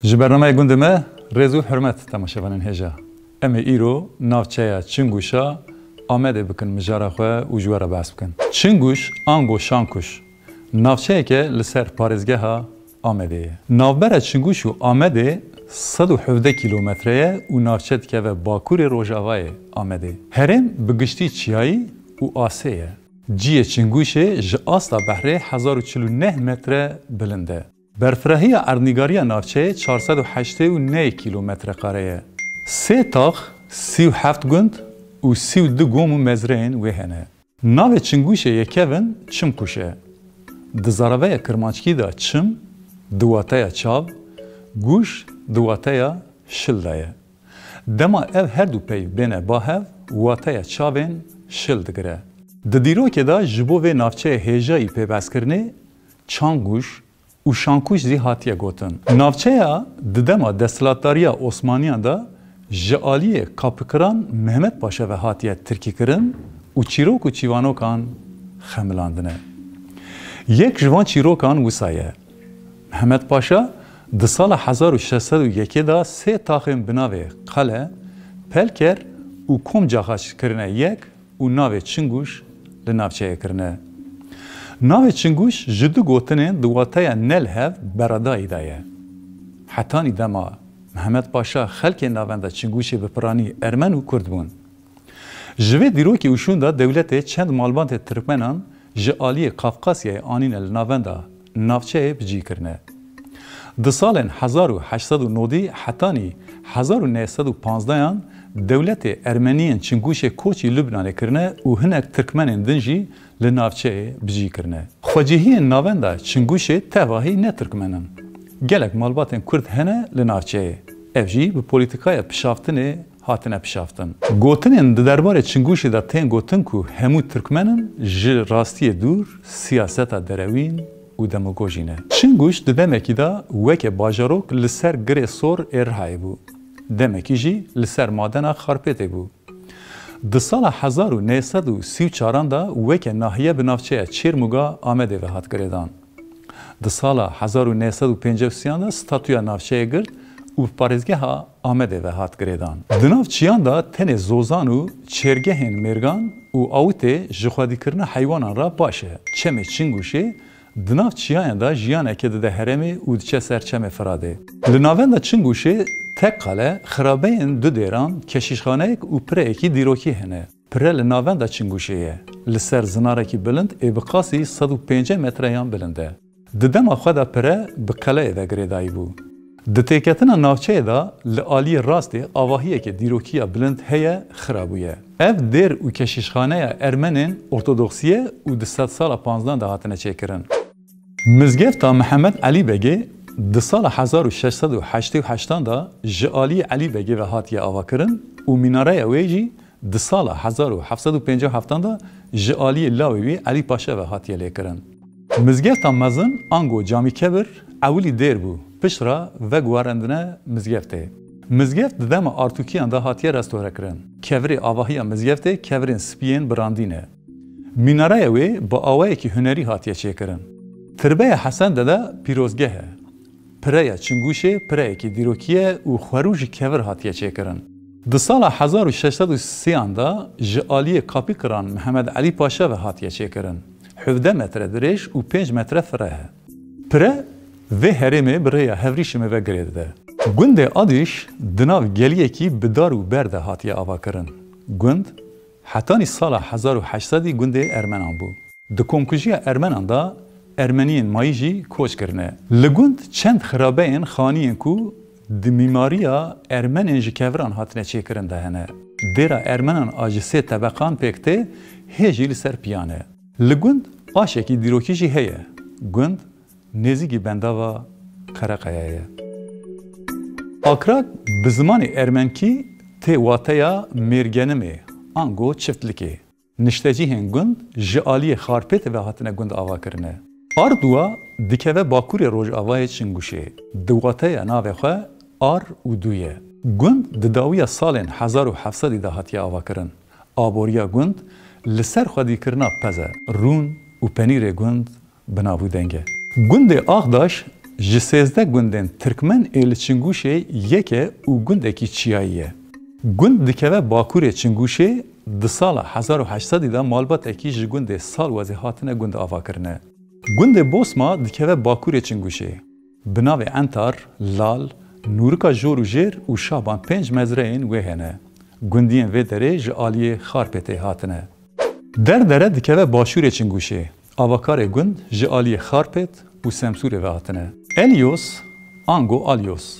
جبرنامه گندمه رزو حرمت تماشاوانان هجا. اما ایرو نافچه چنگوشا آمده بکن مجاره خواه و جواره بحث بکن. چنگوش آنگو شانکوش نافچه که لسر پارزگه ها آمده. نافبره چنگوش و آمده 117 کیلومتره و نافچه که و باکور روژاوای آمده. هرم بگشتی چیایی و آسیه. جیه چنگوشه ج اصلا بحره 1049 متر بلنده. برفرهی ارنیگاری نافچه 489 کیلومتر قاره. 3 تاخ 37 گند و 32 گوم و مزرین وهنه. ناو چنگوشه یکیون چم کوشه. دزاروه کرمانچکی دا چم دواتای چاو گوش دواتای شلدایه. دما او هر دو پی بینه باهو واتای چاوین شلدگره. دیرو که دا جبو و نافچه هیجایی پی بس کرنه چانگوش و شانکوش زی هاتیه گوتن. نافچه ددما دستلاتداریا عثمانیان دا جعالی کاپکران محمد پاشا و هاتیه ترکی کرن و چیروک و چیوانوکان خملاندنه. یک جوان چیروکان وسایه. محمد پاشا ده سال 1601 دا 3 تاخم بناوه قلعه پلکر و کم جاخاش کرنه یک و ناوه چنگوش لنافچه کرنه. ناوه چنگوش جدو گوتنه دواتای نل هف برادایی دایه. حتانی دما محمد پاشا خلک ناونده چنگوش بپرانی ارمن و کرد بون. جوه دیروکی اوشون دا دولت چند مالبانت ترکمنان جعالی قفقاسیه آنین الناونده نافچه بجی کرنه. ده سال 1890 حتانی 1915 دولت ارمنیان چنگوش کوچی لبنان کرنه و هنک ترکمنان دنجی لنافچه بجی کرنه. خواجهی ناونده چنگوش تواهی نه ترکمنان. گلک مالباتن کرد هنه لنافچه. افجی به پولیتیکای پشافتنه هاتنه پشافتن. گوتنین درباره چنگوش دا تین گوتن کو همو ترکمنان ج راستی دور سیاست دروین و دموگوژینه. چنگوش دمکی دا وک باجاروک لسر گره سور ارهای بو. دمکی جی لسر مادنا خارپته بو. ده سال 1934 دا وک ناحیه بنافچه چیرموگا آمده و هات گردان. ده سال 1953 دا ستاتویا نافچه گرد و پارزگه ها آمده و هات گردان. دناف چیان دا تن زوزان و چرگهن مرگان و آوته جخوادی کرن حیوانان را باشه. چمه چنگوشه دناف چیان دا جیانه که ده هرمه و دچه سرچمه فراده. لناوند دا چنگوشه تک قاله خرابین دو دیران کشیشخانه و پره اکی دیروکی هنه. پره لناوند دا چنگوشه لسر زناره کی بلند ابقاسی 105 متریان بلنده. ددم خدا پره بقله و گریدایی بو. دتیکتنا نافچه دا لعالی راستی آواهیه که دیروکیه بلند هیه خرابویه. اف دیر و کشیشخانه ارمنین ارتودکسیه و ده 100 سال 15 دا هاتنه چیکرن. مزگفتا محمد علی بگه ده سال 1688 دا جعالی علی بگه و هاتیه آوا کرن و میناره ویجی ده سال 1757 دا جعالی لاوی علی پاشا و هاتیه لیکرن. مزگفتا مزن آنگو جامی کبر اولی دیر بو. پشرا و گوارندنه مزگفته. مزگفت دم آرتوکیان دا هاتیه رستوره کرن. کوری آواهی مزگفته کورین سپین براندینه. میناره وی با آوایی که هنری هاتیه چه کرن. تربه حسن دا پیروزگه. پره چنگوشه پره که دیروکیه و خروج کور هاتیه چه کرن. ده سال 1630 دا جعالی کاپی کران محمد علی پاشا و هاتیه چه کرن. 17 متر دریش و 5 متر فره. پره و هرمه برای هفریشمه و گریده. گند آدیش دناو گلیه کی بدار و برده هاتیه آوا کرن. گند حتانی سال 1800 گند ارمنان بو. دکومکوژی ارمنان دا ارمنیین مایجی کوچ کرنه. لگند چند خرابه این خانیین کو دمیماریا ارمنین جکوران هاتنه چه کرن دهنه. دیرا ارمنان آجسه طبقان پکته هیجی لسر پیانه. لگند آشکی دیروکیجی هیه. گند نزیگی بنداوا قرقایه. آکراک بزمان ارمنکی تی واتیا مرگنمه آنگو چفتلکی. نشتجی هنگند جعالی خارپت و هاتنه گند آوا کرنه. آردوا دکوه باکوری روژ آوای چنگوشه. دواتیا ناوه خواه آر و دویه. گند دداوی سالین 1700 دا هاتیا آوا کرن. آبوریا گند لسر خودی کرنا پزه. رون و پنیر گند بنابو دنگه. گند آغداش ji 13 gundên Tirkmen ê li Çingûşê yeke û gundekî çiyayî ye. Gund dikeve Bakurê Çingûşê di sala 1800 da malbatekî ji gundê Salwezê hatine gund avakirine. Gundê Bosma dikeve Bakurê Çingûşê. Bi navê Entar, Lal, Nûrika Jor û Jêr û Şaban 5 mezreyên wê hene. Gundiyên vê derê ji aliyê Xarpêtê hatine. Derdere dikeve Başûrê Çingûşê. Avakarê gund ji aliyê Xarpêt û Semsûrê ve hatine. Elyos, Ango Alyos.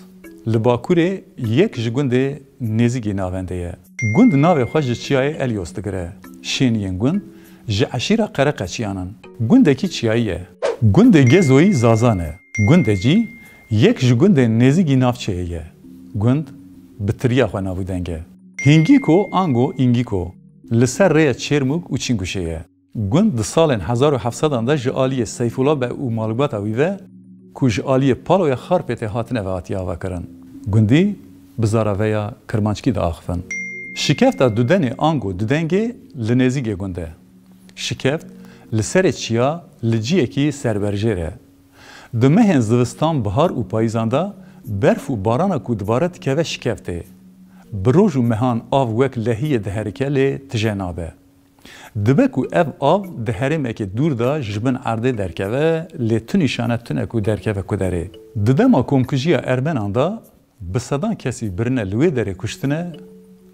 Li Bakurê yek ji gundê nêzîkî navende ye. Gund navê xwe ji çiyayê Elyos digire. Şêniyên gund ji eşîra Qereqeçiyanan. Gundekî çiyayî ye. Gundê Gezoyî Zazan e. Gundê cî yek ji gundên nêzîkî navçeyê ye. Gund bi tiriya xwe navûdeng e. Hingîko Ango Ingîko. Li ser rêya Çêrmûk û Çingûşê ye. Gund di salên 1700 da ji aliyê Seyfullah Bey û malbata wî ve ku ji aliyê Paloya Xarpêtê hatine ve hatiye avakirin. Gundî bi zaraveya Kirmanckî de axivin. Şikefta dudenê Ango dudengê li nêzîkê gund e. Şikeft li serê çiya li ciyekî serberjêr e. Di mehên zivistan, bihar û payîzan da berf û barana ku dibare dikeve şikeftê. Bi roj û mehan av wek lehiyê diherike lê tije nabe. Dibe ku ev av di herêmekê dûr da ji bin erdê derkeve lê tu nîşane tune ku derkeve ku derê. Di dema komkujiya Ermenan da bi sedan kesî birine li wê derê kuştine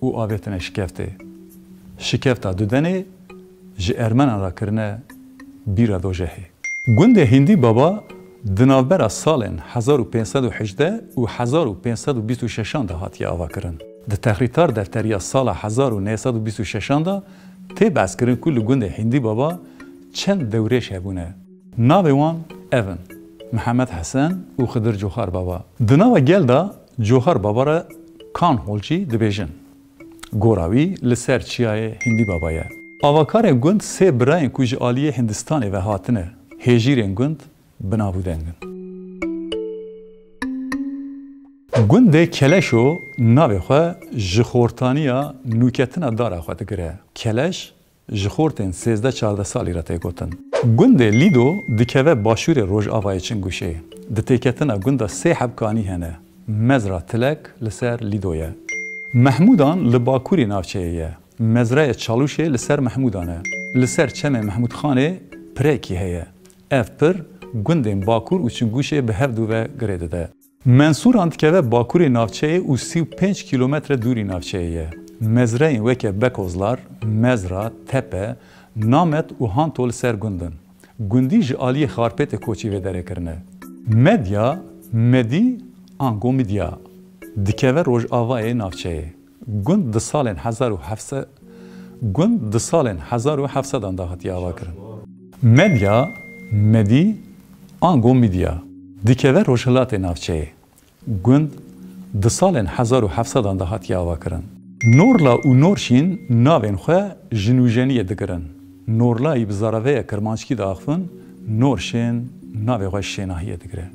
û avêtine şikeftê. Şikefta dudenê ji Ermenan ra kirine bîra dojehê. Gundê Hindî Baba di navbera salên 1518 û 1526 da hatiye avakirin. Di texrîtar defteriya sala 1926 da tê behskirin ku li gundê Hindî Baba çend dewrêj hebûne. Navê wan evin Mihemed Hesen û Xidir Coxar Baba. Di nava gel da Coxar Baba re Kan Holcî dibêjin. Gora wî li ser çiyayê Hindî Baba ye. Avakarên gund sê birayên ku ji aliyê Hindistanê ve hatine. Hêjîrên gund bi navû dengin. Gundê Keleşo navê xwe ji xortaniya nûketina dara xwe digire. Keleş ji xortên 13-14 salî re tê gotin. Gundê Lîdo dikeve başûrê Rojavayê Çingûşê. Di têketina gunda sê hebkanî hene. Mezra Tilek li ser Lîdo ye. Mehmûdan li Bakurê navçeyê ye. Mezraya Çalûşê li ser Mehmûdan e. Li ser çemê Mehmûdxanê pirekî heye. Ev pir gundên Bakur û Çingûşê bi hevdû ve girê dide. Mensûran dikeve Bakurê navçeyê û 35 kilometre dûrî navçeyê ye. Mezreyên weke Bekozlar, Mezra, Tepe, Namet û Hanto li ser gundin. Gundî ji aliyê Xarpêtê koçî vê derê kirine. Medya, Medî, Ango Midya. Dikeve Rojavayê navçeyê. Gund di salên 1700 da hatiye avakirin. Medya, Medî, Ango Midya. Dikeve Rojhilatê navçeyê. Gund di salên 1700 da hatiye avakirin. Norla û Norşîn navên xwe ji nûjeniyê dikirin. Norlayî bi zaraveya Kirmanckî de axivin, Norşên navê xwe şênahiyê digire.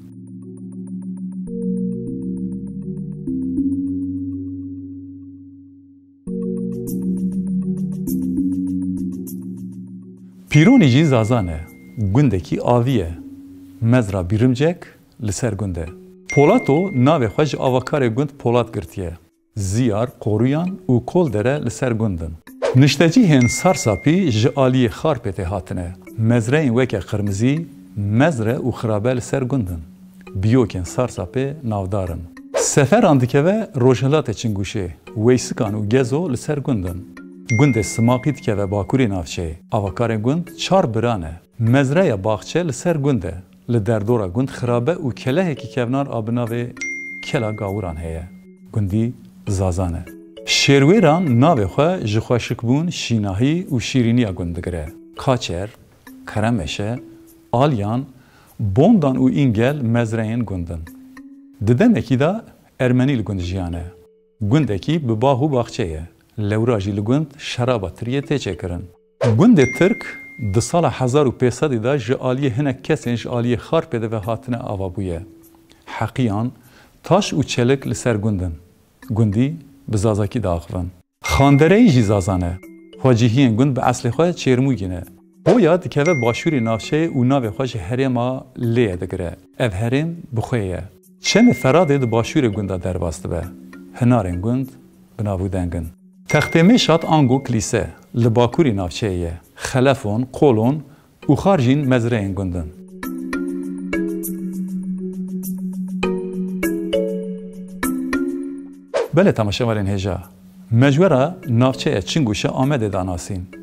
Pîronî jî Zazan e. Gundekî avî ye. Mezra Bîrimcek li ser gund e. Polato navê xwe ji avakarê gund Polat girtiye. Ziyar, Qoruyan û Koldere li ser gundin. Niştecîhên Sarsapî ji aliyê Xarpêtê hatine. Mezreyên weke Qirmizî, Mezre û Xirabe li ser gundin. Biyokên Sarsapê navdarin. Seferan dikeve Rojhilatê Çingûşê. Weysikan û Gezo li ser gundin. Gundê Simaqî dikeve Bakurê navçeyê. Avakarên gund çar biran e. Mezreya Baxçe li ser gund e. Li derdora gund Xirabe û kelehekî kevnar a bi navê Kela Gawuran heye. Gundî Zazan e. Şêrwêran navê xwe ji xweşikbûn, şînahî û şîrîniya gund digire. Kaçer, Keremeşe, Alyan, Bondan û İngel mezreyên gundin. Di demekî da Ermenî li gund jiyan e. Gundekî bi bav û baxçe ye. Lewra jî li gund şeraba tiriyê tê çêkirin. Gundê Tirk di sala 1500 da ji aliyê hinek kesên ji aliyê Xarpêtê ve hatine avabûye. Heqiyan, taş û çelik li ser gundin. Gundî bi zazakî de axivin. Xandereyî jî Zazan e. Xwecihiyên gund bi eslê xwe Çêrmûgîn e. Boya dikeve başûrê navçeyê û navê xwe ji herêma Lêyê digire. Ev herêm bi xwe ye. Şemê Feradê di başûrê gunda derbas dibe. Hinarên gund bi nav dengin. Textêmeşat ango kilîse li bakurî navçeyê ye. Xelefon, qolon û xar jîn mezreyên gundin. Belê temaşevarên hêja, mecwera navçeya Çinguşa Amedê danasîn.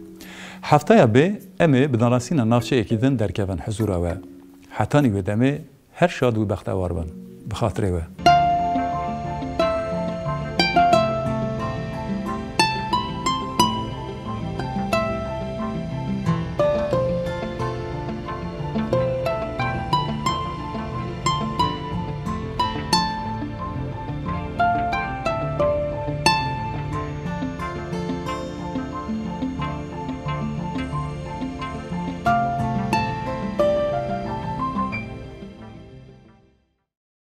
Heftaya bê em ê bi danasîna navçeyekî din derkevin huzûra we. Hetanî wê demê her şad û bextewar bin. Bi xatirê we.